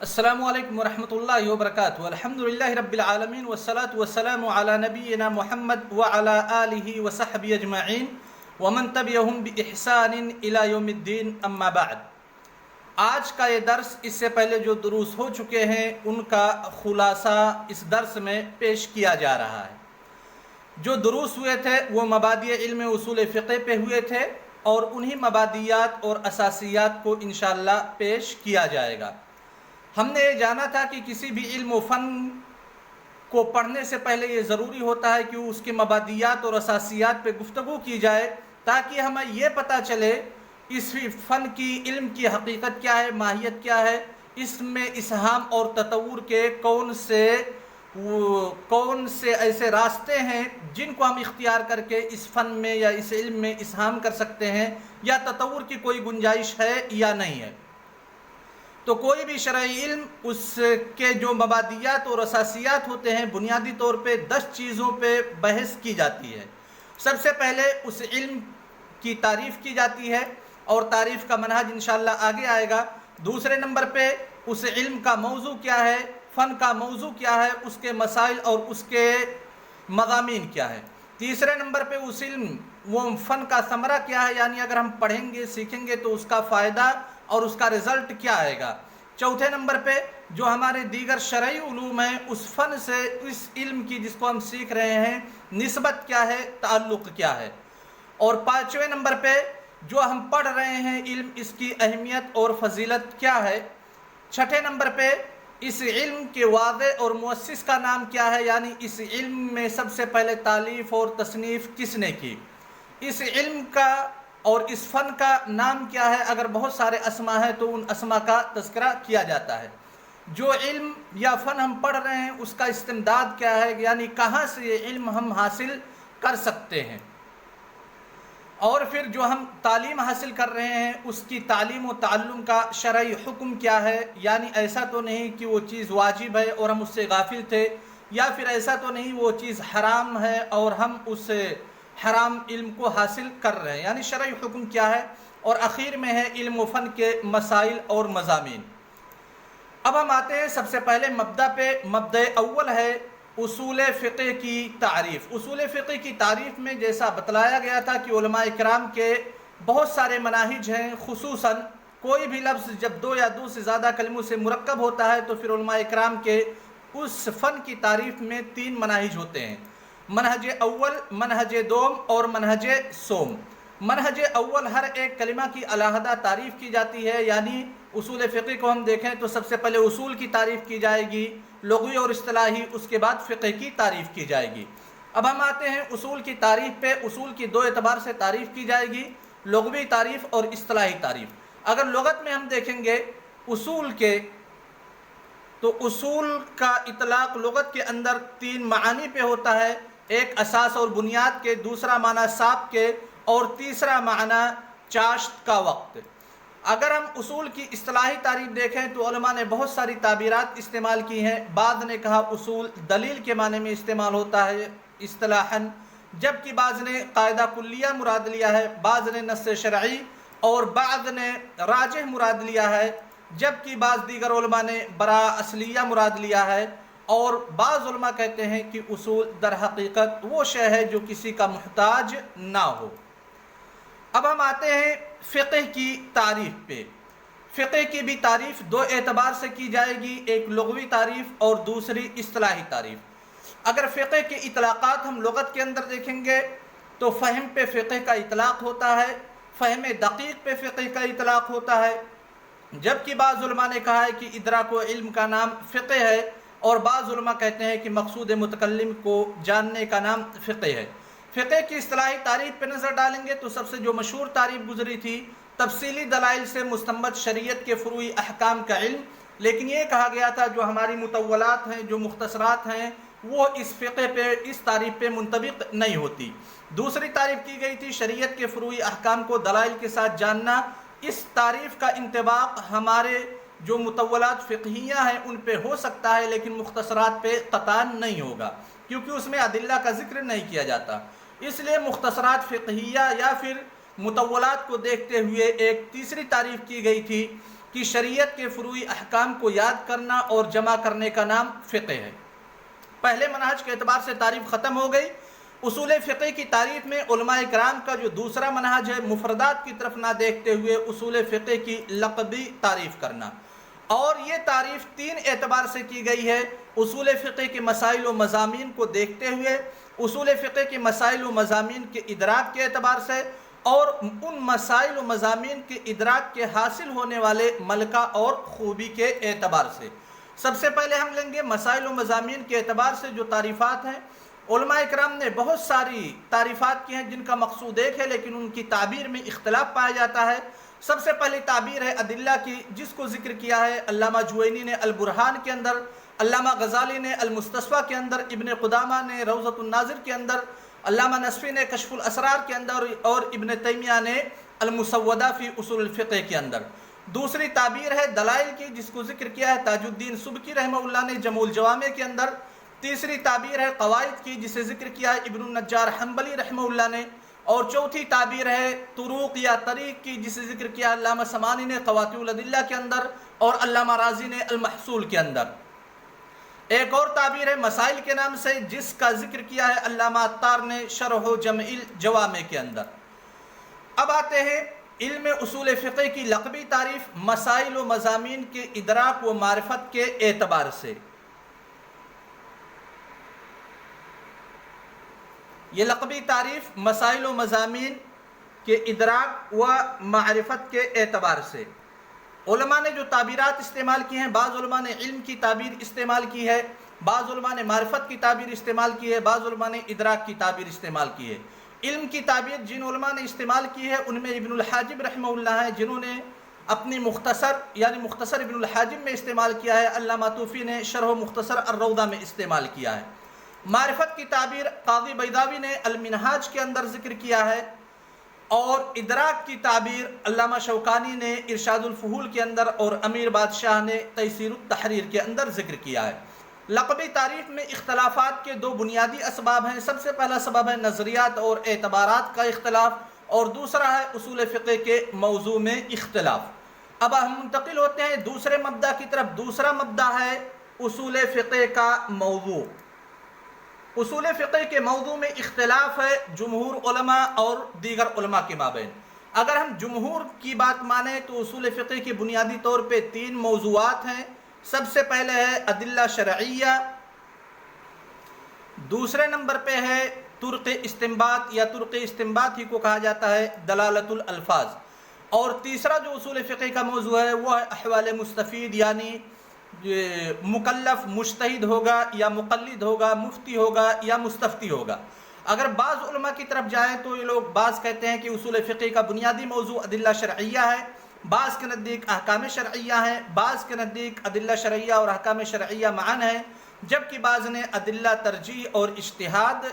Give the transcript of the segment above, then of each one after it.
السلام علیکم ورحمۃ اللہ وبرکاتہ الحمدللہ رب العالمین والصلاة والسلام علی نبینا محمد وعلی آلہ وصحبہ اجمعین ومن تبعہم بإحسان الی یوم الدین اما بعد۔ آج کا یہ درس اس سے پہلے جو دروس ہو چکے ہیں ان کا خلاصہ اس درس میں پیش کیا جا رہا ہے۔ جو دروس ہوئے تھے وہ مبادئ علم اصول فقہ پہ ہوئے تھے اور انہی مبادیات اور اساسیات کو انشاءاللہ پیش کیا جائے گا۔ ہم نے یہ جانا تھا کہ کسی بھی علم و فن کو پڑھنے سے پہلے یہ ضروری ہوتا ہے کہ اس کے مبادیات اور اساسیات پہ گفتگو کی جائے تاکہ ہمیں یہ پتہ چلے اس فن کی علم کی حقیقت کیا ہے، ماہیت کیا ہے، اس میں اسہام اور تطور کے کون سے ایسے راستے ہیں جن کو ہم اختیار کر کے اس فن میں یا اس علم میں اسہام کر سکتے ہیں، یا تطور کی کوئی گنجائش ہے یا نہیں ہے۔ تو کوئی بھی شرعی علم اس کے جو مبادیات اور اساسیات ہوتے ہیں بنیادی طور پہ 10 چیزوں پہ بحث کی جاتی ہے۔ سب سے پہلے اس علم کی تعریف کی جاتی ہے اور تعریف کا منہج انشاءاللہ آگے آئے گا۔ دوسرے نمبر پہ اس علم کا موضوع کیا ہے، فن کا موضوع کیا ہے، اس کے مسائل اور اس کے مضامین کیا ہے۔ تیسرے نمبر پہ اس علم وہ فن کا ثمرہ کیا ہے، یعنی اگر ہم پڑھیں گے سیکھیں گے تو اس کا فائدہ اور اس کا رزلٹ کیا آئے گا۔ چوتھے نمبر پہ جو ہمارے دیگر شرعی علوم ہیں اس فن سے اس علم کی جس کو ہم سیکھ رہے ہیں نسبت کیا ہے، تعلق کیا ہے۔ اور پانچویں نمبر پہ جو ہم پڑھ رہے ہیں علم اس کی اہمیت اور فضیلت کیا ہے۔ چھٹے نمبر پہ اس علم کے واضح اور مؤسس کا نام کیا ہے، یعنی اس علم میں سب سے پہلے تالیف اور تصنیف کس نے کی، اس علم کا اور اس فن کا نام کیا ہے۔ اگر بہت سارے اسما ہیں تو ان اسما کا تذکرہ کیا جاتا ہے۔ جو علم یا فن ہم پڑھ رہے ہیں اس کا استمداد کیا ہے، یعنی کہاں سے یہ علم ہم حاصل کر سکتے ہیں۔ اور پھر جو ہم تعلیم حاصل کر رہے ہیں اس کی تعلیم و تعلم کا شرعی حکم کیا ہے، یعنی ایسا تو نہیں کہ وہ چیز واجب ہے اور ہم اس سے غافل تھے، یا پھر ایسا تو نہیں وہ چیز حرام ہے اور ہم اس حرام علم کو حاصل کر رہے ہیں، یعنی شرعی حکم کیا ہے۔ اور اخیر میں ہے علم و فن کے مسائل اور مضامین۔ اب ہم آتے ہیں سب سے پہلے مبدأ پہ۔ مبدأ اول ہے اصول فقہ کی تعریف۔ اصول فقہ کی تعریف میں جیسا بتلایا گیا تھا کہ علماء کرام کے بہت سارے مناہج ہیں، خصوصاً کوئی بھی لفظ جب دو یا دو سے زیادہ کلموں سے مرکب ہوتا ہے تو پھر علماء کرام کے اس فن کی تعریف میں 3 مناہج ہوتے ہیں: منہج اول، منہج دوم اور منہج سوم۔ منہج اول ہر ایک کلمہ کی علیحدہ تعریف کی جاتی ہے، یعنی اصول فقہ کو ہم دیکھیں تو سب سے پہلے اصول کی تعریف کی جائے گی، لغوی اور اصطلاحی، اس کے بعد فقہ کی تعریف کی جائے گی۔ اب ہم آتے ہیں اصول کی تعریف پہ۔ اصول کی 2 اعتبار سے تعریف کی جائے گی، لغوی تعریف اور اصطلاحی تعریف۔ اگر لغت میں ہم دیکھیں گے اصول کے تو اصول کا اطلاق لغت کے اندر 3 معانی پہ ہوتا ہے: ایک اساس اور بنیاد کے، دوسرا معنی ساق کے، اور تیسرا معنی چاشت کا وقت۔ اگر ہم اصول کی اصطلاحی تعریف دیکھیں تو علماء نے بہت ساری تعبیرات استعمال کی ہیں۔ بعض نے کہا اصول دلیل کے معنی میں استعمال ہوتا ہے اصطلاحاً، جبکہ بعض نے قاعدہ کلیہ مراد لیا ہے، بعض نے نص شرعی اور بعض نے راجح مراد لیا ہے، جبکہ بعض دیگر علماء نے براء اصلیہ مراد لیا ہے، اور بعض علماء کہتے ہیں کہ اصول در حقیقت وہ شے ہے جو کسی کا محتاج نہ ہو۔ اب ہم آتے ہیں فقہ کی تعریف پہ۔ فقہ کی بھی تعریف 2 اعتبار سے کی جائے گی، ایک لغوی تعریف اور دوسری اصطلاحی تعریف۔ اگر فقہ کے اطلاقات ہم لغت کے اندر دیکھیں گے تو فہم پہ فقہ کا اطلاق ہوتا ہے، فہم دقیق پہ فقہ کا اطلاق ہوتا ہے، جبکہ بعض علماء نے کہا ہے کہ ادراک و علم کا نام فقہ ہے، اور بعض علماء کہتے ہیں کہ مقصود متکلم کو جاننے کا نام فقہ ہے۔ فقہ کی اصطلاحی تعریف پہ نظر ڈالیں گے تو سب سے جو مشہور تعریف گزری تھی تفصیلی دلائل سے مستنبط شریعت کے فروعی احکام کا علم، لیکن یہ کہا گیا تھا جو ہماری مطولات ہیں، جو مختصرات ہیں، وہ اس فقہ پہ، اس تعریف پہ منطبق نہیں ہوتی۔ دوسری تعریف کی گئی تھی شریعت کے فروعی احکام کو دلائل کے ساتھ جاننا۔ اس تعریف کا انطباق ہمارے جو مطولات فقہیہ ہیں ان پہ ہو سکتا ہے، لیکن مختصرات پہ قطعاً نہیں ہوگا، کیونکہ اس میں ادلہ کا ذکر نہیں کیا جاتا۔ اس لیے مختصرات فقہیہ یا پھر مطولات کو دیکھتے ہوئے ایک تیسری تعریف کی گئی تھی کہ شریعت کے فروعی احکام کو یاد کرنا اور جمع کرنے کا نام فقہ ہے۔ پہلے منہج کے اعتبار سے تعریف ختم ہو گئی۔ اصول فقہ کی تعریف میں علماء کرام کا جو دوسرا منہج ہے، مفردات کی طرف نہ دیکھتے ہوئے اصول فقہ کی لقبی تعریف کرنا، اور یہ تعریف تین اعتبار سے کی گئی ہے۔ اصول فقہ کے مسائل و مضامین کو دیکھتے ہوئے، اصول فقہ کے مسائل و مضامین کے ادراک کے اعتبار سے، اور ان مسائل و مضامین کے ادراک کے حاصل ہونے والے ملکہ اور خوبی کے اعتبار سے۔ سب سے پہلے ہم لیں گے مسائل و مضامین کے اعتبار سے جو تعریفات ہیں۔ علماء کرام نے بہت ساری تعریفات کی ہیں جن کا مقصود ایک ہے، لیکن ان کی تعبیر میں اختلاف پایا جاتا ہے۔ سب سے پہلی تعبیر ہے ادلہ کی، جس کو ذکر کیا ہے علامہ جوینی نے البرہان کے اندر، علامہ غزالی نے المستصفیٰ کے اندر، ابن قدامہ نے روضۃ الناظر کے اندر، علامہ نصفی نے کشف الاسرار کے اندر، اور ابن تیمیہ نے المسودہ فی اصول الفقہ کے اندر۔ دوسری تعبیر ہے دلائل کی، جس کو ذکر کیا ہے تاج الدین سبکی رحمہ اللہ نے جمع الجوامع کے اندر۔ تیسری تعبیر ہے قواعد کی، جسے ذکر کیا ہے ابن النجار حنبلی رحمہ اللہ نے۔ اور چوتھی تعبیر ہے طرق یا طریق کی، جسے ذکر کیا علامہ سمانی نے قواطع الادلہ کے اندر، اور علامہ رازی نے المحصول کے اندر۔ ایک اور تعبیر ہے مسائل کے نام سے، جس کا ذکر کیا ہے علامہ عطار نے شرح و جمع الجوامع کے اندر۔ اب آتے ہیں علم اصول فقہ کی لقبی تعریف مسائل و مضامین کے ادراک و معرفت کے اعتبار سے۔ یہ لقبی تعریف مسائل و مضامین کے ادراک و معرفت کے اعتبار سے۔ علماء نے جو تعبیرات استعمال کی ہیں، بعض علماء نے علم کی تعبیر استعمال کی ہے، بعض علماء نے معرفت کی تعبیر استعمال کی ہے، بعض علماء نے ادراک کی تعبیر استعمال کی ہے۔ علم کی تعبیر جن علماء نے استعمال کی ہے ان میں ابن الحاجب رحمہ اللہ ہیں، جنہوں نے اپنی مختصر ابن الحاجب میں استعمال کیا ہے۔ علامہ طوفی نے شرح مختصر الروضہ میں استعمال کیا ہے۔ معرفت کی تعبیر قاضی بیضاوی نے المنہاج کے اندر ذکر کیا ہے، اور ادراک کی تعبیر علامہ شوکانی نے ارشاد الفحول کے اندر، اور امیر بادشاہ نے تیسیر التحریر کے اندر ذکر کیا ہے۔ لقبی تعریف میں اختلافات کے دو بنیادی اسباب ہیں۔ سب سے پہلا سبب ہے نظریات اور اعتبارات کا اختلاف، اور دوسرا ہے اصول فقہ کے موضوع میں اختلاف۔ اب ہم منتقل ہوتے ہیں دوسرے مبدا کی طرف۔ دوسرا مبدا ہے اصول فقہ کا موضوع۔ اصول فقہ کے موضوع میں اختلاف ہے جمہور علماء اور دیگر علماء کے مابین۔ اگر ہم جمہور کی بات مانیں تو اصول فقہ کی بنیادی طور پہ تین موضوعات ہیں۔ سب سے پہلے ہے ادلہ شرعیہ، دوسرے نمبر پہ ہے طرق استنباط، یا طرق استنباط ہی کو کہا جاتا ہے دلالت الالفاظ، اور تیسرا جو اصول فقہ کا موضوع ہے وہ ہے احوال مستفید، یعنی مکلف مجتہد ہوگا یا مقلد ہوگا، مفتی ہوگا یا مستفتی ہوگا۔ اگر بعض علماء کی طرف جائیں تو یہ لوگ بعض کہتے ہیں کہ اصول فقہ کا بنیادی موضوع ادلہ شرعیہ ہے، بعض کے نزدیک احکام شرعیہ ہیں، بعض کے نزدیک ادلہ شرعیہ اور احکام شرعیہ معاً ہیں، جبکہ بعض نے ادلہ ترجیح اور اجتہاد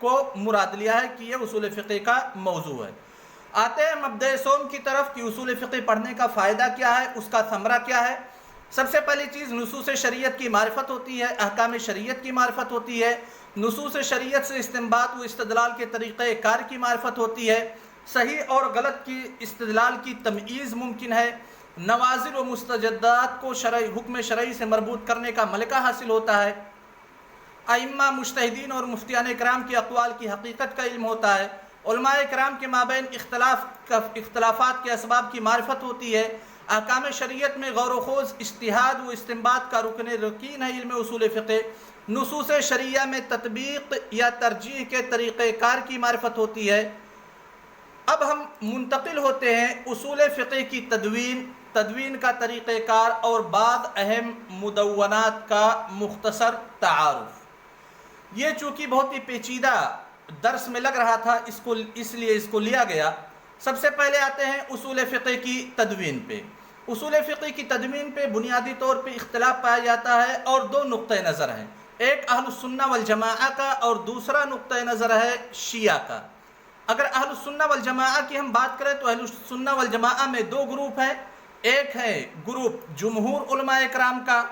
کو مراد لیا ہے کہ یہ اصول فقہ کا موضوع ہے۔ آتے ہیں مبدأ سوم کی طرف کہ اصول فقہ پڑھنے کا فائدہ کیا ہے، اس کا ثمرہ کیا ہے۔ سب سے پہلی چیز نصوص شریعت کی معرفت ہوتی ہے، احکام شریعت کی معرفت ہوتی ہے، نصوص شریعت سے استنباط و استدلال کے طریقہ کار کی معرفت ہوتی ہے، صحیح اور غلط کی استدلال کی تمییز ممکن ہے، نوازل و مستجدات کو حکم شرعی سے مربوط کرنے کا ملکہ حاصل ہوتا ہے، ائمہ مجتہدین اور مفتیان کرام کے اقوال کی حقیقت کا علم ہوتا ہے، علماء کرام کے مابین اختلافات کے اسباب کی معرفت ہوتی ہے، احکام شریعت میں غور و خوض اجتہاد و استنباط کا رکن یقین ہے علم اصول فقہ، نصوص شریعہ میں تطبیق یا ترجیح کے طریقہ کار کی معرفت ہوتی ہے۔ اب ہم منتقل ہوتے ہیں اصول فقہ کی تدوین کا طریقہ کار اور بعض اہم مدونات کا مختصر تعارف۔ یہ چونکہ بہت ہی پیچیدہ درس میں لگ رہا تھا، اس لیے اس کو لیا گیا۔ سب سے پہلے آتے ہیں اصول فقہ کی تدوین پہ۔ اصول فقہ کی تدوین پہ بنیادی طور پہ اختلاف پایا جاتا ہے، اور دو نقطہ نظر ہیں، ایک اہل السنہ والجماعہ کا اور دوسرا نقطہ نظر ہے شیعہ کا۔ اگر اہل السنہ والجماعہ کی ہم بات کریں تو اہل السنہ والجماعہ میں دو گروپ ہیں، ایک ہے گروپ جمہور علماء کرام کا،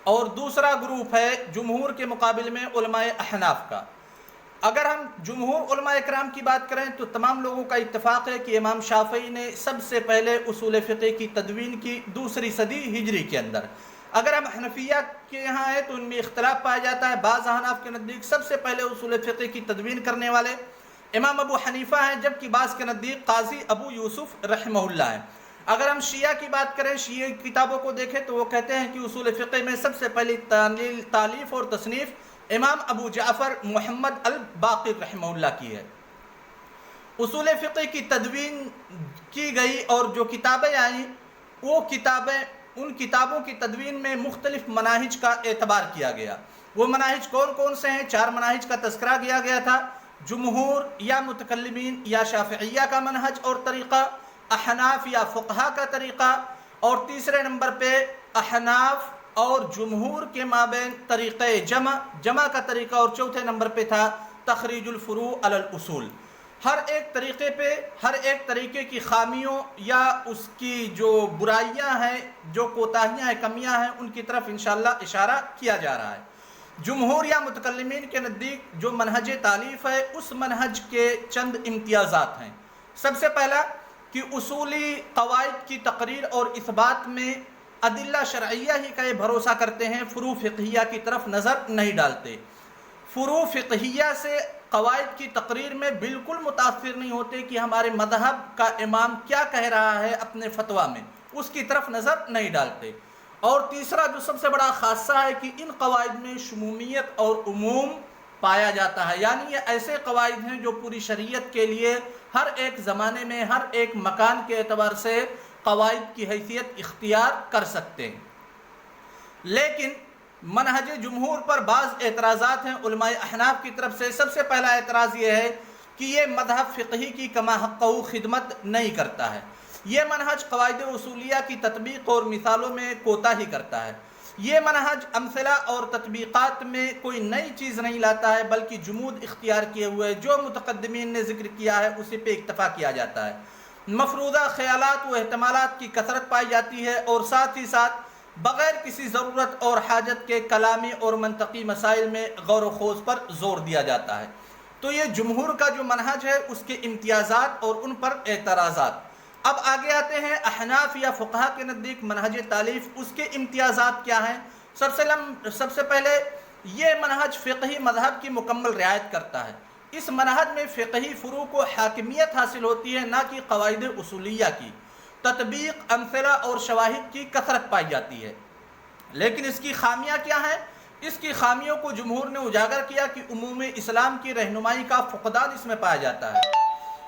اور دوسرا گروپ ہے جمہور کے مقابل میں علماء احناف کا۔ اگر ہم جمہور علماء اکرام کی بات کریں تو تمام لوگوں کا اتفاق ہے کہ امام شافعی نے سب سے پہلے اصول فقہ کی تدوین کی 2 صدی ہجری کے اندر۔ اگر ہم حنفیہ کے یہاں ہیں تو ان میں اختلاف پایا جاتا ہے، بعض احناف کے نزدیک سب سے پہلے اصول فقہ کی تدوین کرنے والے امام ابو حنیفہ ہیں، جبکہ بعض کے نزدیک قاضی ابو یوسف رحمہ اللہ ہیں۔ اگر ہم شیعہ کی بات کریں، شیعہ کتابوں کو دیکھیں تو وہ کہتے ہیں کہ اصول فقہ میں سب سے پہلی تالیف اور تصنیف امام ابو جعفر محمد الباقر رحمہ اللہ کی ہے۔ اصول فقہ کی تدوین کی گئی اور جو کتابیں آئیں وہ کتابیں، ان کتابوں کی تدوین میں مختلف مناہج کا اعتبار کیا گیا۔ وہ مناہج کون کون سے ہیں؟ 4 مناہج کا تذکرہ کیا گیا تھا: جمہور یا متکلمین یا شافعیہ کا منہج اور طریقہ، احناف یا فقہا کا طریقہ، اور تیسرے نمبر پہ احناف اور جمہور کے مابین طریقہ جمع کا طریقہ، اور چوتھے نمبر پہ تھا تخریج الفروع علی الاصول۔ ہر ایک طریقے پہ، ہر ایک طریقے کی خامیوں یا اس کی جو برائیاں ہیں، جو کوتاہیاں ہیں، کمیاں ہیں، ان کی طرف انشاءاللہ اشارہ کیا جا رہا ہے۔ جمہور یا متکلمین کے نزدیک جو منہج تالیف ہے، اس منہج کے چند امتیازات ہیں۔ سب سے پہلا کہ اصولی قواعد کی تقریر اور اثبات میں ادلہ شرعیہ ہی کا یہ بھروسہ کرتے ہیں، فروع فقہیہ کی طرف نظر نہیں ڈالتے۔ فروع فقہیہ سے قواعد کی تقریر میں بالکل متاثر نہیں ہوتے کہ ہمارے مذہب کا امام کیا کہہ رہا ہے اپنے فتویٰ میں، اس کی طرف نظر نہیں ڈالتے۔ اور تیسرا جو سب سے بڑا خاصہ ہے کہ ان قواعد میں شمومیت اور عموم پایا جاتا ہے، یعنی یہ ایسے قواعد ہیں جو پوری شریعت کے لیے ہر ایک زمانے میں، ہر ایک مکان کے اعتبار سے قواعد کی حیثیت اختیار کر سکتے ہیں۔ لیکن منہج جمہور پر بعض اعتراضات ہیں علماء احناف کی طرف سے۔ سب سے پہلا اعتراض یہ ہے کہ یہ مذہب فقہی کی کما حقہ خدمت نہیں کرتا ہے، یہ منہج قواعد اصولیہ کی تطبیق اور مثالوں میں کوتاہی کرتا ہے، یہ منہج امثلہ اور تطبیقات میں کوئی نئی چیز نہیں لاتا ہے، بلکہ جمود اختیار کیے ہوئے جو متقدمین نے ذکر کیا ہے اسی پہ اکتفا کیا جاتا ہے۔ مفروضہ خیالات و احتمالات کی کثرت پائی جاتی ہے، اور ساتھ ہی ساتھ بغیر کسی ضرورت اور حاجت کے کلامی اور منطقی مسائل میں غور و خوض پر زور دیا جاتا ہے۔ تو یہ جمہور کا جو منہج ہے اس کے امتیازات اور ان پر اعتراضات۔ اب آگے آتے ہیں احناف یا فقہا کے نزدیک منہج تالیف، اس کے امتیازات کیا ہیں؟ سب سے پہلے یہ منہج فقہی مذہب کی مکمل رعایت کرتا ہے۔ اس منہج میں فقہی فروع کو حاکمیت حاصل ہوتی ہے، نہ کہ قواعد اصولیہ کی۔ تطبیق، امثلہ اور شواہد کی کثرت پائی جاتی ہے۔ لیکن اس کی خامیاں کیا ہیں؟ اس کی خامیوں کو جمہور نے اجاگر کیا کہ عموم اسلام کی رہنمائی کا فقدان اس میں پایا جاتا ہے،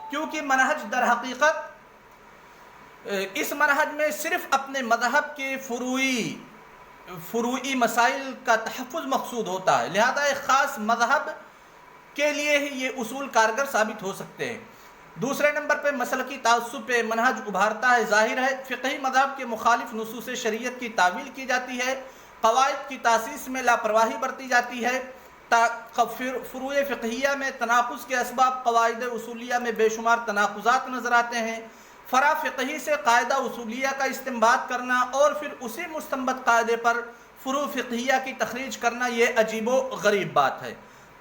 کیونکہ منہج در حقیقت اس منہج میں صرف اپنے مذہب کے فروعی مسائل کا تحفظ مقصود ہوتا ہے، لہذا ایک خاص مذہب کے لیے ہی یہ اصول کارگر ثابت ہو سکتے ہیں۔ دوسرے نمبر پہ مسلکی تعصب پہ منہج ابھارتا ہے۔ ظاہر ہے فقہی مذہب کے مخالف نصوص شریعت کی تعویل کی جاتی ہے، قواعد کی تاسیس میں لاپرواہی برتی جاتی ہے، فروع فقہیہ میں تناقض کے اسباب قواعد اصولیہ میں بے شمار تناقضات نظر آتے ہیں۔ فرع فقہی سے قاعدہ اصولیہ کا استنباط کرنا اور پھر اسی مستنبط قاعدے پر فروع فقہیہ کی تخریج کرنا یہ عجیب و غریب بات ہے۔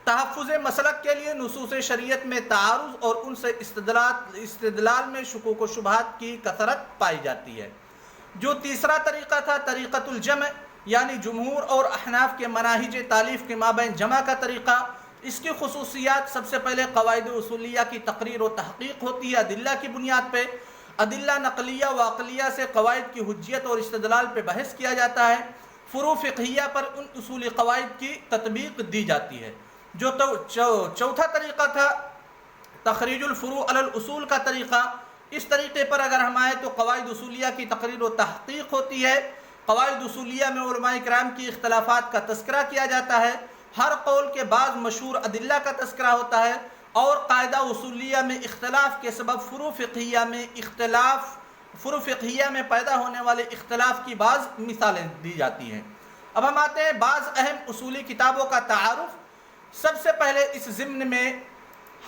تحفظ مسلک کے لیے نصوص شریعت میں تعارض اور ان سے استدلال میں شکوک و شبہات کی کثرت پائی جاتی ہے۔ جو تیسرا طریقہ تھا طریقۃ الجمع، یعنی جمہور اور احناف کے مناہج تالیف کے مابین جمع کا طریقہ، اس کی خصوصیات سب سے پہلے قواعد اصولیہ کی تقریر و تحقیق ہوتی ہے ادلہ کی بنیاد پہ۔ ادلہ نقلیہ و عقلیہ سے قواعد کی حجیت اور استدلال پہ بحث کیا جاتا ہے۔ فروع فقہیہ پر ان اصولی قواعد کی تطبیق دی جاتی ہے۔ جو چوتھا طریقہ تھا تخریج الفروع علی الاصول کا طریقہ، اس طریقے پر اگر ہم آئیں تو قواعد اصولیہ کی تقریر و تحقیق ہوتی ہے۔ قواعد اصولیہ میں علماء کرام کی اختلافات کا تذکرہ کیا جاتا ہے، ہر قول کے بعض مشہور ادلہ کا تذکرہ ہوتا ہے، اور قاعدہ اصولیہ میں اختلاف کے سبب فروع فقہیہ میں پیدا ہونے والے اختلاف کی بعض مثالیں دی جاتی ہیں۔ اب ہم آتے ہیں بعض اہم اصولی کتابوں کا تعارف۔ سب سے پہلے اس ضمن میں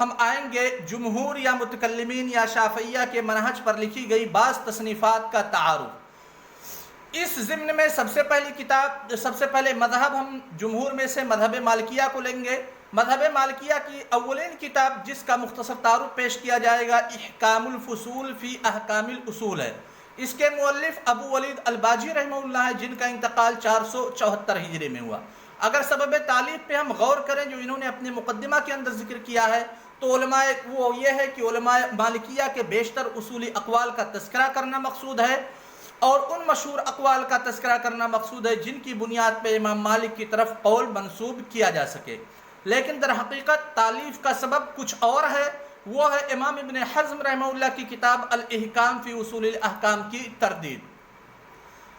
ہم آئیں گے جمہور یا متکلمین یا شافعیہ کے منہج پر لکھی گئی بعض تصنیفات کا تعارف۔ اس ضمن میں سب سے پہلے مذہب ہم جمہور میں سے مذہب مالکیہ کو لیں گے۔ مذہب مالکیہ کی اولین کتاب جس کا مختصر تعارف پیش کیا جائے گا احکام الفصول فی احکام الاصول ہے۔ اس کے مؤلف ابو ولید الباجی رحمہ اللہ ہے، جن کا انتقال 474 ہجری میں ہوا۔ اگر سبب تالیف پہ ہم غور کریں جو انہوں نے اپنے مقدمہ کے اندر ذکر کیا ہے تو علماء وہ یہ ہے کہ علماء مالکیہ کے بیشتر اصولی اقوال کا تذکرہ کرنا مقصود ہے اور ان مشہور اقوال کا تذکرہ کرنا مقصود ہے جن کی بنیاد پہ امام مالک کی طرف قول منسوب کیا جا سکے، لیکن در حقیقت تالیف کا سبب کچھ اور ہے، وہ ہے امام ابن حزم رحمہ اللہ کی کتاب الاحکام فی اصول الاحکام کی تردید۔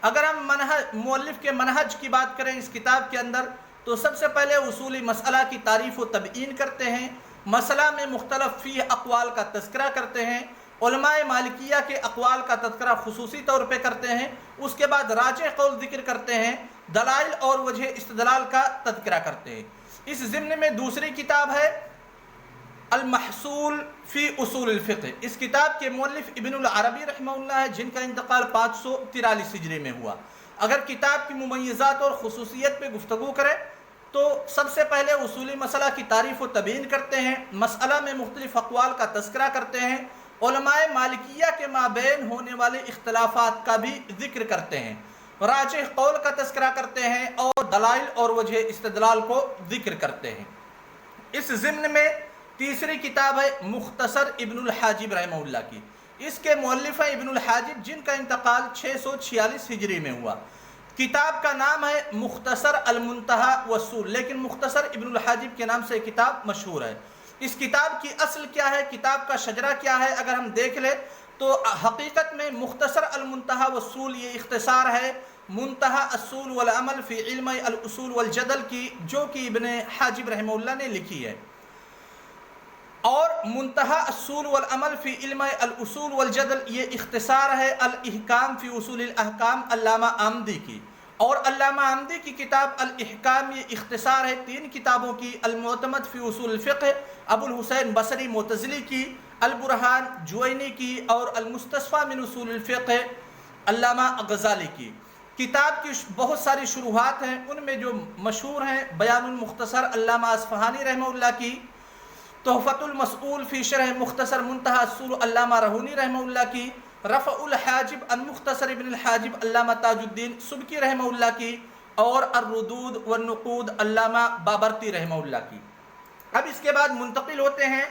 اگر ہم مؤلف کے منہج کی بات کریں اس کتاب کے اندر تو سب سے پہلے اصولی مسئلہ کی تعریف و تبیین کرتے ہیں، مسئلہ میں مختلف فی اقوال کا تذکرہ کرتے ہیں، علماء مالکیہ کے اقوال کا تذکرہ خصوصی طور پہ کرتے ہیں، اس کے بعد راجح قول ذکر کرتے ہیں، دلائل اور وجہ استدلال کا تذکرہ کرتے ہیں۔ اس ضمن میں دوسری کتاب ہے المحصول فی اصول الفقہ۔ اس کتاب کے مؤلف ابن العربی رحمہ اللہ ہے، جن کا انتقال 543 ہجری میں ہوا۔ اگر کتاب کی ممیزات اور خصوصیت پہ گفتگو کریں تو سب سے پہلے اصولی مسئلہ کی تعریف و تبیین کرتے ہیں، مسئلہ میں مختلف اقوال کا تذکرہ کرتے ہیں، علماء مالکیہ کے مابین ہونے والے اختلافات کا بھی ذکر کرتے ہیں، راجح قول کا تذکرہ کرتے ہیں اور دلائل اور وجہ استدلال کو ذکر کرتے ہیں۔ اس ضمن میں تیسری کتاب ہے مختصر ابن الحاجب رحمہ اللہ کی۔ اس کے مؤلف ہیں ابن الحاجب، جن کا انتقال 646 ہجری میں ہوا۔ کتاب کا نام ہے مختصر المنتہی والصول، لیکن مختصر ابن الحاجب کے نام سے کتاب مشہور ہے۔ اس کتاب کی اصل کیا ہے، کتاب کا شجرہ کیا ہے، اگر ہم دیکھ لیں تو حقیقت میں مختصر المنتہی والصول یہ اختصار ہے منتہی الصول والعمل فی علم الاصول والجدل کی، جو کہ ابن حاجب رحمہ اللہ نے لکھی ہے، اور منتہی الصول والعمل فی علم الاصول والجدل یہ اختصار ہے الاحکام فی اصول الاحکام علامہ آمدی کی، اور علامہ آمدی کی کتاب الاحکام یہ اختصار ہے 3 کتابوں کی، المعتمد فی اصول الفقہ ابو الحسین بصری معتزلی کی، البرہان جوینی کی، اور المستصفیٰ من اصول الفقہ علامہ غزالی کی۔ کتاب کی بہت ساری شروحات ہیں، ان میں جو مشہور ہیں بیان المختصر علامہ اصفہانی رحمہ اللہ کی، تحفۃ المسئول فی شرح مختصر منتہی الصول علامہ رہونی رحمہ اللہ کی، رفع الحاجب عن مختصر ابن الحاجب علامہ تاج الدین سبکی رحمہ اللہ کی، اور الردود والنقود علامہ بابرتی رحمہ اللہ کی۔ اب اس کے بعد منتقل ہوتے ہیں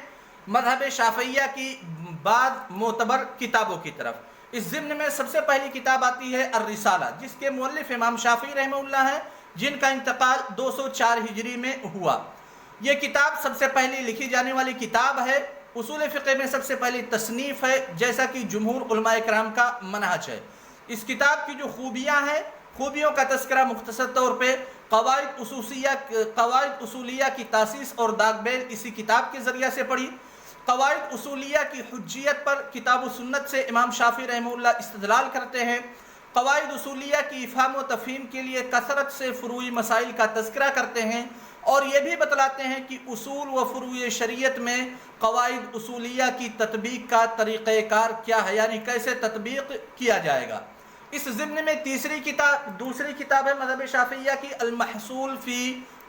مذہب شافعیہ کی بعض معتبر کتابوں کی طرف۔ اس ضمن میں سب سے پہلی کتاب آتی ہے الرسالہ، جس کے مؤلف امام شافعی رحمہ اللہ ہے، جن کا انتقال 204 ہجری میں ہوا۔ یہ کتاب سب سے پہلی لکھی جانے والی کتاب ہے، اصول فقہ میں سب سے پہلی تصنیف ہے، جیسا کہ جمہور علماء کرام کا منہج ہے۔ اس کتاب کی جو خوبیاں ہیں، خوبیوں کا تذکرہ مختصر طور پہ قواعد اصولیہ کی تاسیس اور داغ بیل اسی کتاب کے ذریعہ سے پڑھی۔ قواعد اصولیہ کی حجیت پر کتاب و سنت سے امام شافعی رحمہ اللہ استدلال کرتے ہیں۔ قواعد اصولیہ کی افہام و تفہیم کے لیے کثرت سے فروعی مسائل کا تذکرہ کرتے ہیں، اور یہ بھی بتلاتے ہیں کہ اصول و فروع شریعت میں قواعد اصولیہ کی تطبیق کا طریقہ کار کیا ہے، یعنی کیسے تطبیق کیا جائے گا۔ اس ضمن میں دوسری کتاب ہے مذہب شافعیہ کی المحصول فی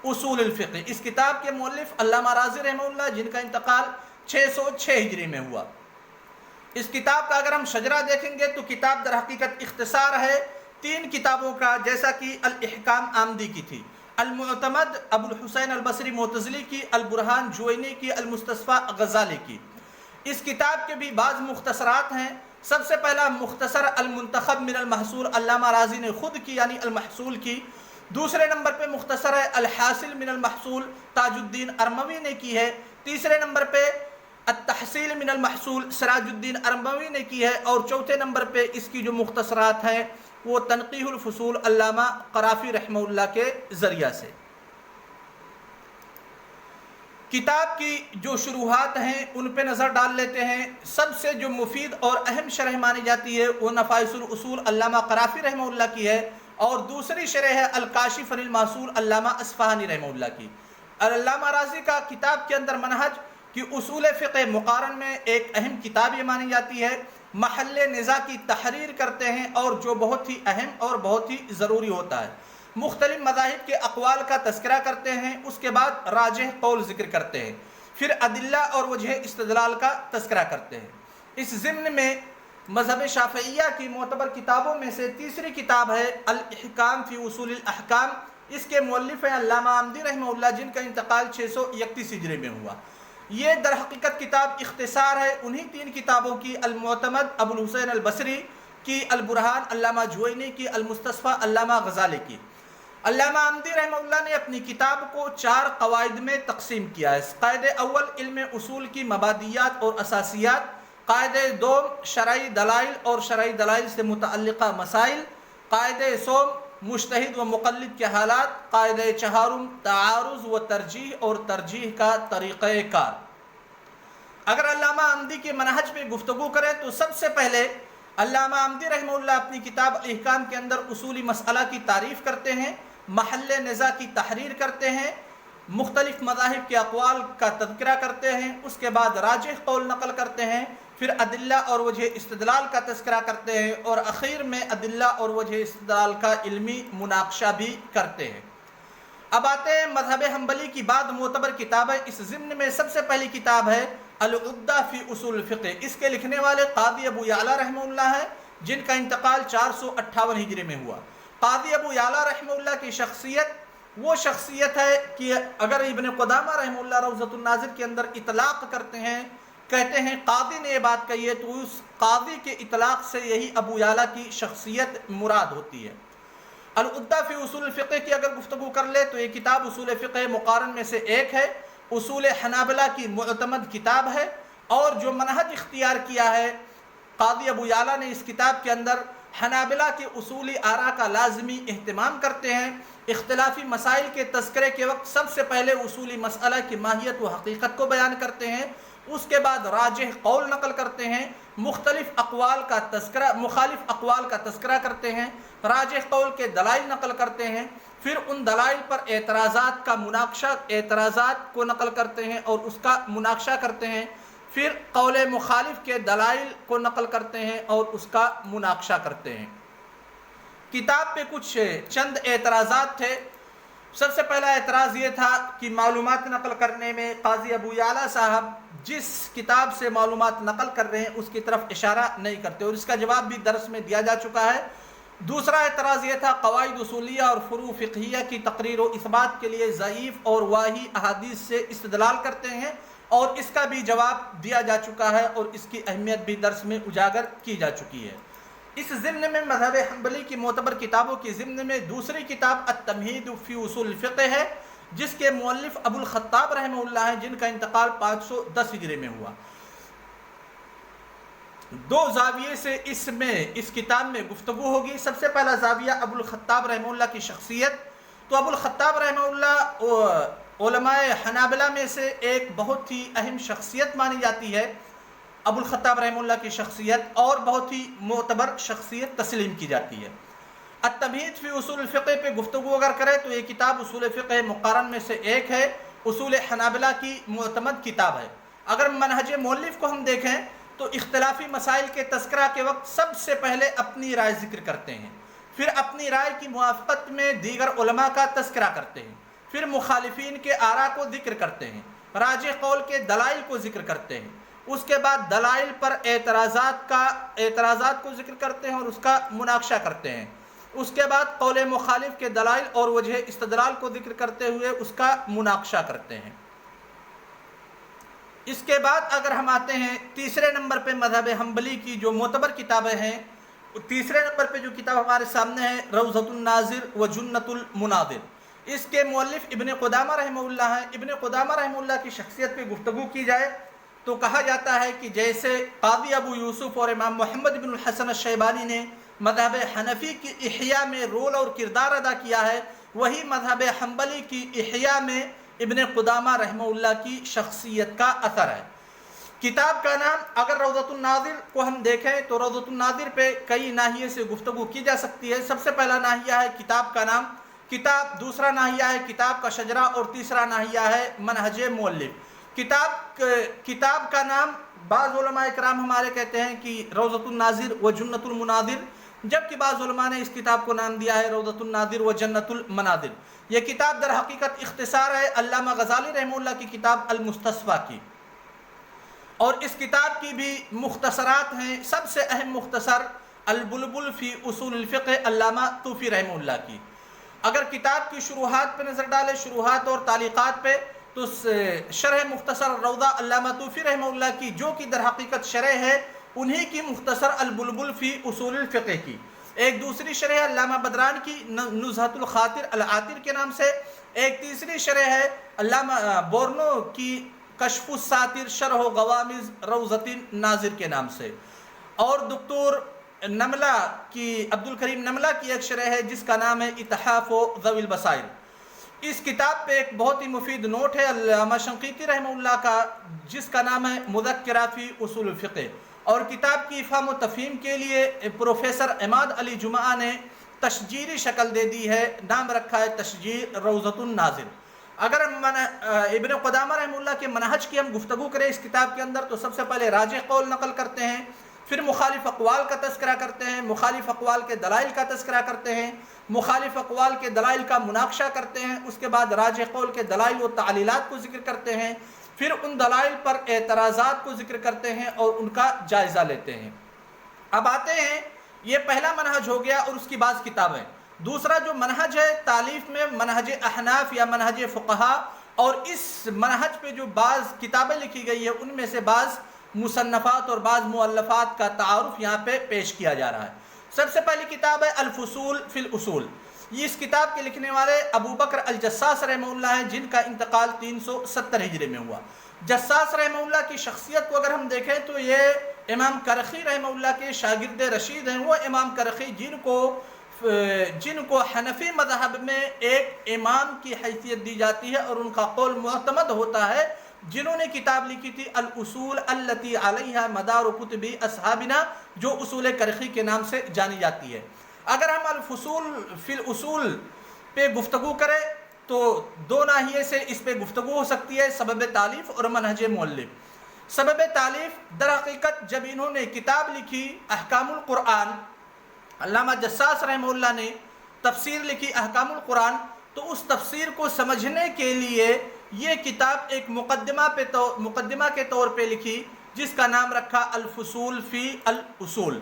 اصول الفقہ۔ اس کتاب کے مؤلف علامہ رازی رحمہ اللہ، جن کا انتقال 606 ہجری میں ہوا۔ اس کتاب کا اگر ہم شجرہ دیکھیں گے تو کتاب در حقیقت اختصار ہے 3 کتابوں کا، جیسا کہ الاحکام آمدی کی تھی، المعتمد ابو الحسین البصری معتزلی کی، البرہان جوینی کی، المستصفیٰ غزالی کی۔ اس کتاب کے بھی بعض مختصرات ہیں۔ سب سے پہلا مختصر المنتخب من المحصول علامہ رازی نے خود کی، یعنی المحصول کی۔ دوسرے نمبر پہ مختصر ہے الحاصل من المحصول تاج الدین ارموی نے کی ہے۔ تیسرے نمبر پہ التحصیل من المحصول سراج الدین ارموی نے کی ہے، اور چوتھے نمبر پہ اس کی جو مختصرات ہیں وہ تنقیح الفصول علامہ قرافی رحمہ اللہ کے ذریعہ سے۔ کتاب کی جو شروحات ہیں ان پہ نظر ڈال لیتے ہیں۔ سب سے جو مفید اور اہم شرح مانی جاتی ہے وہ نفائس الاصول علامہ قرافی رحمہ اللہ کی ہے، اور دوسری شرح ہے الکاشف عن المحصول علامہ اصفہانی رحمہ اللہ کی۔ علامہ رازی کا کتاب کے اندر منہج کہ اصول فقہ مقارن میں ایک اہم کتاب یہ مانی جاتی ہے، محل نزاع کی تحریر کرتے ہیں، اور جو بہت ہی اہم اور بہت ہی ضروری ہوتا ہے۔ مختلف مذاہب کے اقوال کا تذکرہ کرتے ہیں، اس کے بعد راجح قول ذکر کرتے ہیں، پھر ادلہ اور وجہ استدلال کا تذکرہ کرتے ہیں۔ اس ضمن میں مذہب شافعیہ کی معتبر کتابوں میں سے تیسری کتاب ہے الاحکام فی اصول الاحکام۔ اس کے مؤلف ہیں علامہ عامدی رحمہ اللہ، جن کا انتقال 631 ہجری میں ہوا۔ یہ در حقیقت کتاب اختصار ہے انہی تین کتابوں کی، المعتمد ابو الحسین البصری کی، البرہان علامہ جوینی کی، المستصفیٰ علامہ غزالی کی۔ علامہ عامدی رحمہ اللہ نے اپنی کتاب کو 4 قواعد میں تقسیم کیا ہے۔ قاعدہ اول علم اصول کی مبادیات اور اساسیات، قاعدہ دوم شرعی دلائل اور شرعی دلائل سے متعلقہ مسائل، قاعدہ سوم مجتہد و مقلد کے حالات، قاعدہ چہارم تعارض و ترجیح اور ترجیح کا طریقہ کار۔ اگر علامہ عامدی کے منہج پہ گفتگو کریں تو سب سے پہلے علامہ عامدی رحمہ اللہ اپنی کتاب الاحکام کے اندر اصولی مسئلہ کی تعریف کرتے ہیں، محل نزاع کی تحریر کرتے ہیں، مختلف مذاہب کے اقوال کا تذکرہ کرتے ہیں، اس کے بعد راجح قول نقل کرتے ہیں، پھر ادلہ اور وجہ استدلال کا تذکرہ کرتے ہیں، اور اخیر میں ادلہ اور وجہ استدلال کا علمی مناقشہ بھی کرتے ہیں۔ اب آتے ہیں مذہب حنبلی کی بعد معتبر کتابیں۔ اس ضمن میں سب سے پہلی کتاب ہے العدہ فی اصول الفقہ۔ اس کے لکھنے والے قاضی ابو یعلا رحمہ اللہ ہے، جن کا انتقال 458 ہجری میں ہوا۔ قاضی ابو یعلا رحمہ اللہ کی شخصیت وہ شخصیت ہے کہ اگر ابن قدامہ رحمہ اللہ روضۃ الناظر کے اندر اطلاق کرتے ہیں، کہتے ہیں قاضی نے یہ بات کہی ہے، تو اس قاضی کے اطلاق سے یہی ابو یعلا کی شخصیت مراد ہوتی ہے۔ العدہ فی اصول الفقہ کی اگر گفتگو کر لے تو یہ کتاب اصول فقہ مقارن میں سے ایک ہے، اصول حنابلہ کی معتمد کتاب ہے، اور جو منہج اختیار کیا ہے قاضی ابو یعلا نے اس کتاب کے اندر، حنابلہ کے اصولی آراء کا لازمی اہتمام کرتے ہیں۔ اختلافی مسائل کے تذکرے کے وقت سب سے پہلے اصولی مسئلہ کی ماہیت و حقیقت کو بیان کرتے ہیں، اس کے بعد راجح قول نقل کرتے ہیں، مختلف اقوال کا تذکرہ، مخالف اقوال کا تذکرہ کرتے ہیں، راجح قول کے دلائل نقل کرتے ہیں، پھر ان دلائل پر اعتراضات کا مناقشہ، اعتراضات کو نقل کرتے ہیں اور اس کا مناقشہ کرتے ہیں، پھر قول مخالف کے دلائل کو نقل کرتے ہیں اور اس کا مناقشہ کرتے ہیں۔ کتاب پہ کچھ چند اعتراضات تھے۔ سب سے پہلا اعتراض یہ تھا کہ معلومات نقل کرنے میں قاضی ابو یعلا صاحب جس کتاب سے معلومات نقل کر رہے ہیں اس کی طرف اشارہ نہیں کرتے، اور اس کا جواب بھی درس میں دیا جا چکا ہے۔ دوسرا اعتراض یہ تھا قواعد اصولیہ اور فروع فقہیہ کی تقریر و اثبات کے لیے ضعیف اور واہی احادیث سے استدلال کرتے ہیں، اور اس کا بھی جواب دیا جا چکا ہے اور اس کی اہمیت بھی درس میں اجاگر کی جا چکی ہے۔ اس ضمن میں مذہب حنبلی کی معتبر کتابوں کی ضمن میں دوسری کتاب التمہید فی اصول الفقہ ہے، جس کے مؤلف ابو الخطاب رحمہ اللہ ہیں، جن کا انتقال 510 ہجری میں ہوا۔ دو زاویے سے اس کتاب میں گفتگو ہوگی۔ سب سے پہلا زاویہ ابو الخطاب رحمہ اللہ کی شخصیت۔ تو ابو الخطاب رحمہ اللہ علماء حنابلہ میں سے ایک بہت ہی اہم شخصیت مانی جاتی ہے۔ ابو الخطاب رحمہ اللہ کی شخصیت اور بہت ہی معتبر شخصیت تسلیم کی جاتی ہے۔ التمہید فی اصول الفقہ پہ گفتگو اگر کرے تو یہ کتاب اصول فقہ مقارن میں سے ایک ہے، اصول حنابلہ کی معتمد کتاب ہے۔ اگر منہج مؤلف کو ہم دیکھیں تو اختلافی مسائل کے تذکرہ کے وقت سب سے پہلے اپنی رائے ذکر کرتے ہیں، پھر اپنی رائے کی موافقت میں دیگر علماء کا تذکرہ کرتے ہیں، پھر مخالفین کے آراء کو ذکر کرتے ہیں، راجح قول کے دلائل کو ذکر کرتے ہیں، اس کے بعد دلائل پر اعتراضات کو ذکر کرتے ہیں اور اس کا مناقشہ کرتے ہیں، اس کے بعد قول مخالف کے دلائل اور وجہ استدلال کو ذکر کرتے ہوئے اس کا مناقشہ کرتے ہیں۔ اس کے بعد اگر ہم آتے ہیں تیسرے نمبر پہ مذہب حنبلی کی جو معتبر کتابیں ہیں، تیسرے نمبر پہ جو کتاب ہمارے سامنے ہے روضۃ الناظر و جنۃ المناظر، اس کے مؤلف ابن قدامہ رحمہ اللہ ہیں۔ ابن قدامہ رحمہ اللہ کی شخصیت پہ گفتگو کی جائے تو کہا جاتا ہے کہ جیسے قاضی ابو یوسف اور امام محمد بن الحسن الشیبانی نے مذہب حنفی کی احیاء میں رول اور کردار ادا کیا ہے، وہی مذہب حنبلی کی احیاء میں ابن قدامہ رحمہ اللہ کی شخصیت کا اثر ہے۔ کتاب کا نام اگر روضۃ الناظر کو ہم دیکھیں تو روضۃ الناظر پہ کئی ناحیے سے گفتگو کی جا سکتی ہے۔ سب سے پہلا ناحیہ ہے کتاب کا نام، دوسرا ناحیہ ہے کتاب کا شجرہ، اور تیسرا ناحیہ ہے منہج مؤلف۔ کتاب کا نام بعض علماء کرام ہمارے کہتے ہیں کہ روضۃ الناظر و جنۃ المناظر، جبکہ بعض علماء نے اس کتاب کو نام دیا ہے روضۃ الناظر و جنت المناظر۔ یہ کتاب در حقیقت اختصار ہے علامہ غزالی رحمہ اللہ کی کتاب المستصفیٰ کی، اور اس کتاب کی بھی مختصرات ہیں۔ سب سے اہم مختصر البلبل فی اصول الفقہ علامہ طوفی رحمہ اللہ کی۔ اگر کتاب کی شروحات پہ نظر ڈالے، شروحات اور تعلیقات پہ، تو شرح مختصر روضہ علامہ طوفی رحمہ اللہ کی، جو کہ در حقیقت شرح ہے انہی کی مختصر البلبل فی اصول الفقہ کی۔ ایک دوسری شرح علامہ بدران کی نزہۃ الخاطر العاطر کے نام سے، ایک تیسری شرح ہے علامہ بورنو کی کشف الساتر شرح و غوامض روضۃ الناظر کے نام سے، اور دکتور نملہ کی عبد الکریم نملہ کی ایک شرح ہے جس کا نام ہے اتحاف و ذوی البصائر۔ اس کتاب پہ ایک بہت ہی مفید نوٹ ہے علامہ شنقیطی رحمہ اللہ کا، جس کا نام ہے مذکرہ فی اصول الفقہ، اور کتاب کی افہام و تفہیم کے لیے پروفیسر عماد علی جمعہ نے تشجیری شکل دے دی ہے، نام رکھا ہے تشجیر روضۃ الناظر۔ اگر ابن قدامہ رحمہ اللہ کے منہج کی ہم گفتگو کریں اس کتاب کے اندر، تو سب سے پہلے راجح قول نقل کرتے ہیں، پھر مخالف اقوال کا تذکرہ کرتے ہیں، مخالف اقوال کے دلائل کا تذکرہ کرتے ہیں، مخالف اقوال کے دلائل کا مناقشہ کرتے ہیں، اس کے بعد راجح قول کے دلائل و تعلیلات کو ذکر کرتے ہیں، پھر ان دلائل پر اعتراضات کو ذکر کرتے ہیں اور ان کا جائزہ لیتے ہیں۔ اب آتے ہیں، یہ پہلا منہج ہو گیا اور اس کی بعض کتابیں۔ دوسرا جو منہج ہے تالیف میں، منہج احناف یا منہج فقہا، اور اس منہج پہ جو بعض کتابیں لکھی گئی ہے ان میں سے بعض مصنفات اور بعض مؤلفات کا تعارف یہاں پہ پیش کیا جا رہا ہے۔ سب سے پہلی کتاب ہے الفصول فی الاصول۔ یہ اس کتاب کے لکھنے والے ابو بکر الجساس رحمہ اللہ ہیں، جن کا انتقال 370 ہجری میں ہوا۔ جساس رحمہ اللہ کی شخصیت کو اگر ہم دیکھیں تو یہ امام کرخی رحمہ اللہ کے شاگرد رشید ہیں۔ وہ امام کرخی جن کو حنفی مذہب میں ایک امام کی حیثیت دی جاتی ہے اور ان کا قول معتمد ہوتا ہے، جنہوں نے کتاب لکھی تھی الاصول التی علیہ مدار کتب اصحابنا، جو اصول کرخی کے نام سے جانی جاتی ہے۔ اگر ہم الفصول فی الاصول پہ گفتگو کریں تو دو ناحیے سے اس پہ گفتگو ہو سکتی ہے، سبب تالیف اور منہج مؤلف۔ سبب تالیف در حقیقت جب انہوں نے کتاب لکھی احکام القرآن، علامہ جساس رحمہ اللہ نے تفسیر لکھی احکام القرآن، تو اس تفسیر کو سمجھنے کے لیے یہ کتاب ایک مقدمہ کے طور پہ لکھی، جس کا نام رکھا الفصول فی الاصول۔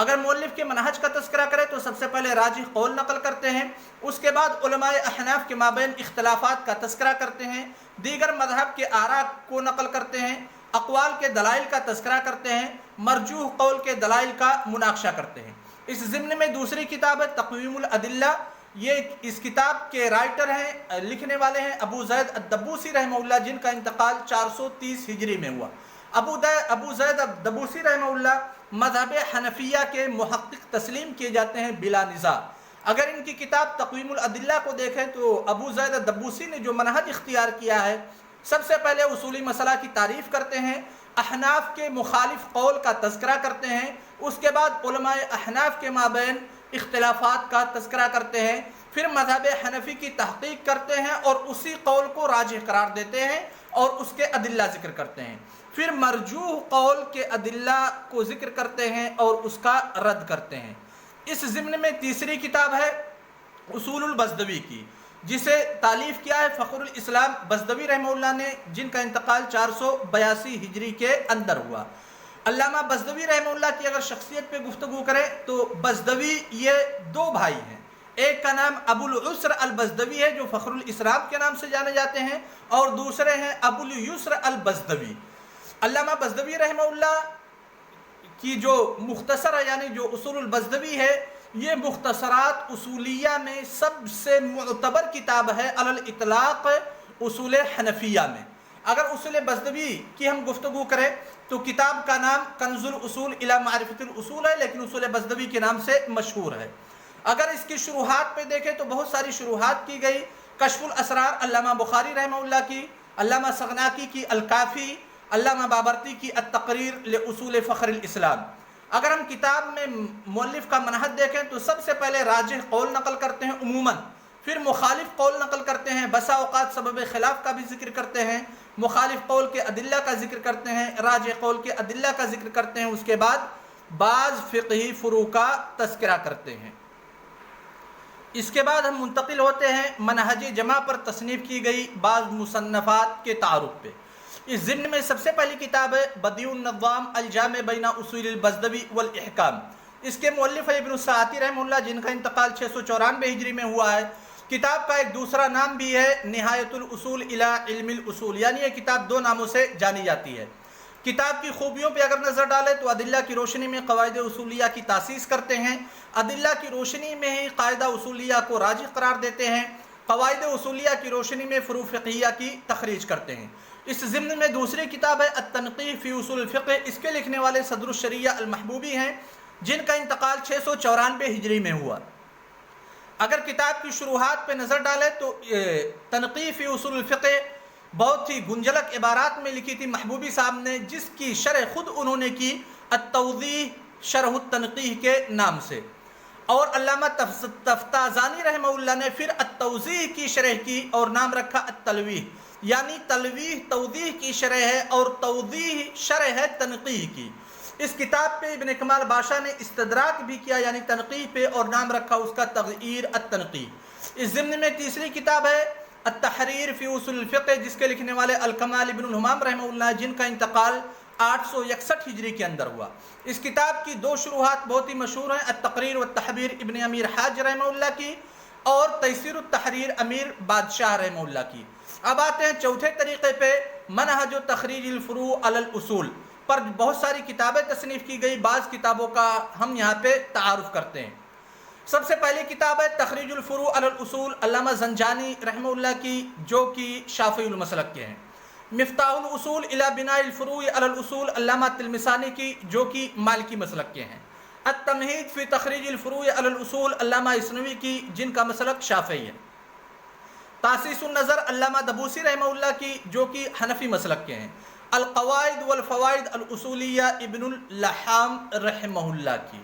اگر مؤلف کے منہج کا تذکرہ کرے تو سب سے پہلے راجح قول نقل کرتے ہیں، اس کے بعد علماء احناف کے مابین اختلافات کا تذکرہ کرتے ہیں، دیگر مذہب کے آراء کو نقل کرتے ہیں، اقوال کے دلائل کا تذکرہ کرتے ہیں، مرجوح قول کے دلائل کا مناقشہ کرتے ہیں۔ اس ضمن میں دوسری کتاب ہے تقویم الادلہ۔ یہ اس کتاب کے رائٹر ہیں، لکھنے والے ہیں ابو زید الدبوسی رحمہ اللہ، جن کا انتقال 430 ہجری میں ہوا۔ ابو زید الدبوسی رحمہ اللہ مذہب حنفیہ کے محقق تسلیم کیے جاتے ہیں بلا نزاع۔ اگر ان کی کتاب تقویم الادلہ کو دیکھیں تو ابو زید الدبوسی نے جو منہج اختیار کیا ہے، سب سے پہلے اصولی مسئلہ کی تعریف کرتے ہیں، احناف کے مخالف قول کا تذکرہ کرتے ہیں، اس کے بعد علماء احناف کے مابین اختلافات کا تذکرہ کرتے ہیں، پھر مذہب حنفی کی تحقیق کرتے ہیں اور اسی قول کو راجح قرار دیتے ہیں اور اس کے ادلہ ذکر کرتے ہیں، پھر مرجوح قول کے ادلہ کو ذکر کرتے ہیں اور اس کا رد کرتے ہیں۔ اس ضمن میں تیسری کتاب ہے اصول البزدوی کی، جسے تالیف کیا ہے فخر الاسلام بزدوی رحمہ اللہ نے، جن کا انتقال 482 ہجری کے اندر ہوا۔ علامہ بزدوی رحمہ اللہ کی اگر شخصیت پہ گفتگو کرے تو بزدوی یہ دو بھائی ہیں، ایک کا نام ابو العسر البزدوی ہے جو فخر الاسلام کے نام سے جانے جاتے ہیں، اور دوسرے ہیں ابو الیسر البزدوی۔ علامہ بزدوی رحمہ اللہ کی جو مختصر ہے، یعنی جو اصول البزدوی ہے، یہ مختصرات اصولیہ میں سب سے معتبر کتاب ہے علی الاطلاق اصول حنفیہ میں۔ اگر اصول بزدوی کی ہم گفتگو کریں تو کتاب کا نام کنز الاصول الی معرفت الاصول ہے، لیکن اصول بزدوی کے نام سے مشہور ہے۔ اگر اس کی شروحات پہ دیکھیں تو بہت ساری شروحات کی گئی، کشف الاسرار علامہ بخاری رحمہ اللہ کی، علامہ سغناکی کی الکافی، علامہ بابرتی کی التقریر لاصول فخر الاسلام۔ اگر ہم کتاب میں مؤلف کا منہج دیکھیں تو سب سے پہلے راجح قول نقل کرتے ہیں عموماً، پھر مخالف قول نقل کرتے ہیں، بسا اوقات سبب خلاف کا بھی ذکر کرتے ہیں، مخالف قول کے ادلہ کا ذکر کرتے ہیں، راجح قول کے ادلہ کا ذکر کرتے ہیں، اس کے بعد بعض فقہی فروع کا تذکرہ کرتے ہیں۔ اس کے بعد ہم منتقل ہوتے ہیں منہج جمع پر تصنیف کی گئی بعض مصنفات کے تعارف پہ۔ اس ضمن میں سب سے پہلی کتاب ہے بدیع النظام الجامع بین اصول البزدوی والاحکام۔ اس کے مؤلف ہے ابن الساعتی رحمہ اللہ، جن کا انتقال 694 ہجری میں ہوا ہے۔ کتاب کا ایک دوسرا نام بھی ہے نہایت الاصول الی علم الاصول، یعنی یہ کتاب دو ناموں سے جانی جاتی ہے۔ کتاب کی خوبیوں پہ اگر نظر ڈالے تو ادلہ کی روشنی میں قواعد اصولیہ کی تاسیس کرتے ہیں، ادلہ کی روشنی میں ہی قاعدہ اصولیہ کو راجح قرار دیتے ہیں، قواعد اصولیہ کی روشنی میں فروع فقہیہ کی تخریج کرتے ہیں۔ اس ضمن میں دوسری کتاب ہے التنقیح فی اصول الفقہ، اس کے لکھنے والے صدر الشریعہ المحبوبی ہیں، جن کا انتقال 694 ہجری میں ہوا۔ اگر کتاب کی شروحات پہ نظر ڈالے تو تنقیح فی اصول الفقہ بہت ہی گنجلک عبارات میں لکھی تھی محبوبی صاحب نے، جس کی شرح خود انہوں نے کی التوضیح شرح التنقیح کے نام سے، اور علامہ تفتازانی رحمہ اللہ نے پھر التوضیح کی شرح کی اور نام رکھا التلویح، یعنی تلویح توضیح کی شرح ہے اور توضیح شرح ہے تنقیح کی۔ اس کتاب پہ ابن کمال بادشاہ نے استدراک بھی کیا، یعنی تنقیح پہ، اور نام رکھا اس کا تغییر التنقیح۔ اس ضمن میں تیسری کتاب ہے التحریر فی اصول الفقہ، جس کے لکھنے والے الکمال ابن الہمام رحمہ اللہ، جن کا انتقال 861 ہجری کے اندر ہوا۔ اس کتاب کی دو شروحات بہت ہی مشہور ہیں، التقریر والتحبیر ابن امیر حاج رحمہ اللہ کی، اور تیسیر التحریر امیر بادشاہ رحمہ اللہ کی۔ اب آتے ہیں چوتھے طریقے پہ، منہج و تخریج الفروع علی الاصول پر بہت ساری کتابیں تصنیف کی گئی، بعض کتابوں کا ہم یہاں پہ تعارف کرتے ہیں۔ سب سے پہلی کتاب ہے تخریج الفروع علی الاصول، علامہ زنجانی رحمہ اللہ کی، جو کہ شافعی المسلک کے ہیں۔ مفتاح الاصول الی بناء الفروع علی الاصول، علامہ تلمسانی کی، جو کہ مالکی مسلک کے ہیں۔ التمہید فی تخریج الفروع علی الاصول، علامہ اسنوی کی، جن کا مسلک شافعی ہے۔ تاسیس النظر، علامہ دبوسی رحمہ اللہ کی، جو کہ حنفی مسلک کے ہیں۔ القواعد والفوائد الاصولیہ، ابن اللحام رحمہ اللہ کی۔